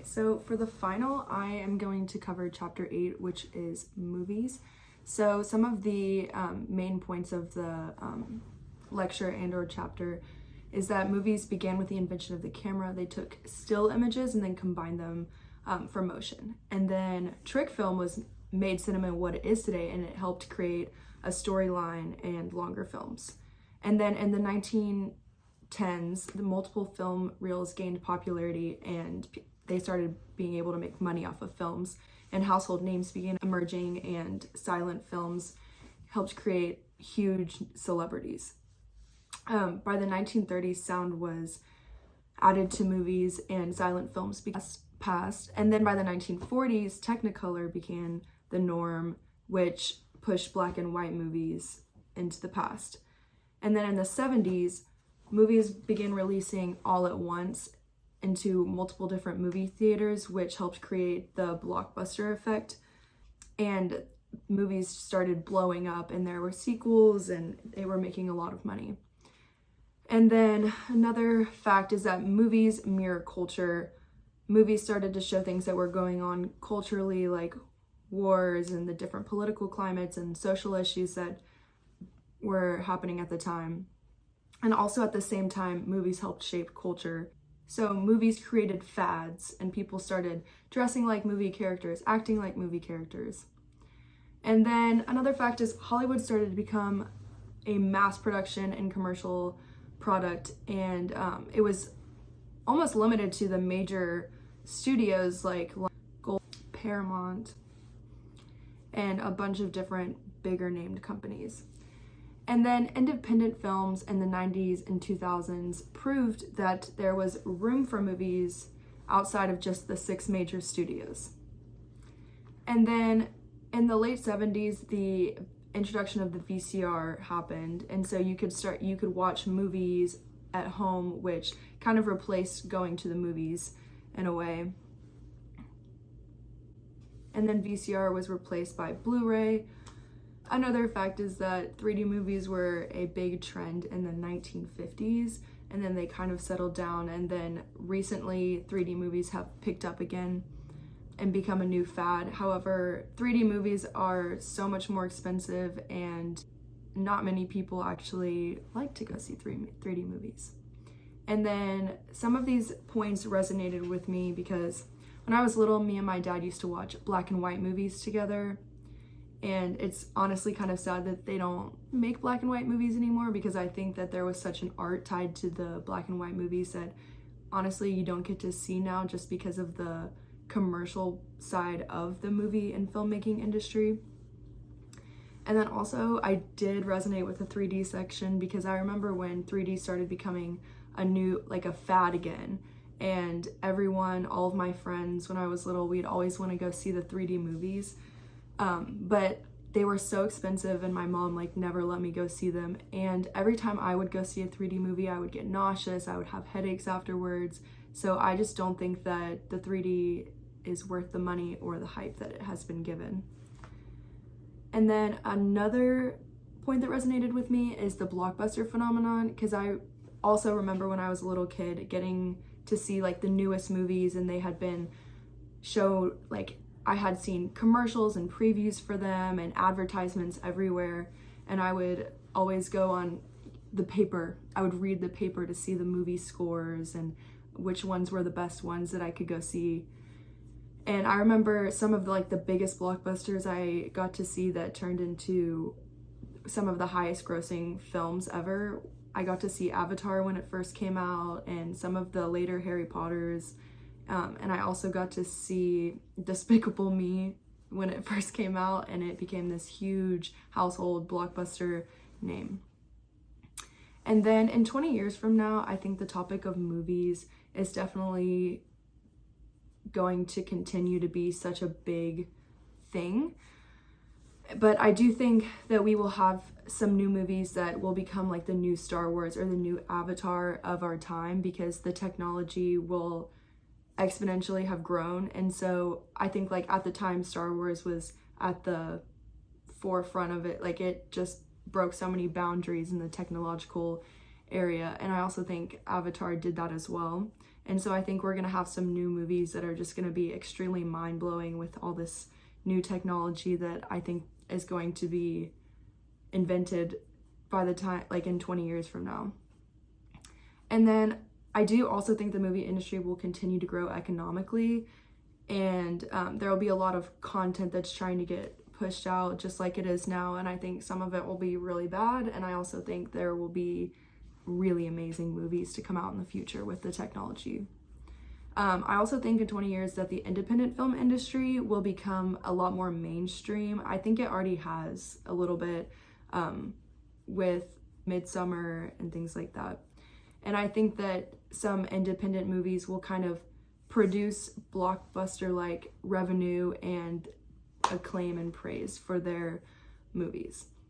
So for the final, I am going to cover chapter 8, which is movies. So some of the main points of the lecture and or chapter is that movies began with the invention of the camera. They took still images and then combined them for motion. And then trick film made cinema what it is today, and it helped create a storyline and longer films. And then in the 1910s, the multiple film reels gained popularity, and they started being able to make money off of films, and household names began emerging, and silent films helped create huge celebrities. By the 1930s, sound was added to movies and silent films passed. And then by the 1940s, Technicolor became the norm, which pushed black and white movies into the past. And then in the 70s, movies began releasing all at once into multiple different movie theaters, which helped create the blockbuster effect. And movies started blowing up, and there were sequels, and they were making a lot of money. And then another fact is that movies mirror culture. Movies started to show things that were going on culturally, like wars and the different political climates and social issues that were happening at the time. And also at the same time, movies helped shape culture. So movies created fads, and people started dressing like movie characters, acting like movie characters. And then another fact is Hollywood started to become a mass production and commercial product, and it was almost limited to the major studios like Paramount and a bunch of different bigger named companies. And then independent films in the 90s and 2000s proved that there was room for movies outside of just the 6 major studios. And then in the late 70s, the introduction of the VCR happened, and so you could watch movies at home, which kind of replaced going to the movies in a way. And then VCR was replaced by Blu-ray. Another fact is that 3D movies were a big trend in the 1950s, and then they kind of settled down, and then recently 3D movies have picked up again and become a new fad. However, 3D movies are so much more expensive, and not many people actually like to go see 3D movies. And then some of these points resonated with me because when I was little, me and my dad used to watch black and white movies together. And it's honestly kind of sad that they don't make black and white movies anymore, because I think that there was such an art tied to the black and white movies that honestly you don't get to see now, just because of the commercial side of the movie and filmmaking industry. And then also I did resonate with the 3D section, because I remember when 3D started becoming a fad again, and all of my friends when I was little, we'd always want to go see the 3D movies. But they were so expensive, and my mom never let me go see them. And every time I would go see a 3D movie, I would get nauseous, I would have headaches afterwards. So I just don't think that the 3D is worth the money or the hype that it has been given. And then another point that resonated with me is the blockbuster phenomenon, because I also remember when I was a little kid getting to see the newest movies, and they had been showed, I had seen commercials and previews for them and advertisements everywhere, and I would always go on the paper. I would read the paper to see the movie scores and which ones were the best ones that I could go see. And I remember some of the biggest blockbusters I got to see that turned into some of the highest grossing films ever. I got to see Avatar when it first came out, and some of the later Harry Potters. And I also got to see Despicable Me when it first came out, and it became this huge household blockbuster name. And then in 20 years from now, I think the topic of movies is definitely going to continue to be such a big thing. But I do think that we will have some new movies that will become the new Star Wars or the new Avatar of our time, because the technology will exponentially have grown. And so I think at the time Star Wars was at the forefront of it, it just broke so many boundaries in the technological area, and I also think Avatar did that as well. And so I think we're going to have some new movies that are just going to be extremely mind-blowing with all this new technology that I think is going to be invented by the time, like in 20 years from now. And then I do also think the movie industry will continue to grow economically, and there will be a lot of content that's trying to get pushed out just like it is now, and I think some of it will be really bad, and I also think there will be really amazing movies to come out in the future with the technology. I also think in 20 years that the independent film industry will become a lot more mainstream. I think it already has a little bit with Midsummer and things like that. And I think that some independent movies will kind of produce blockbuster-like revenue and acclaim and praise for their movies.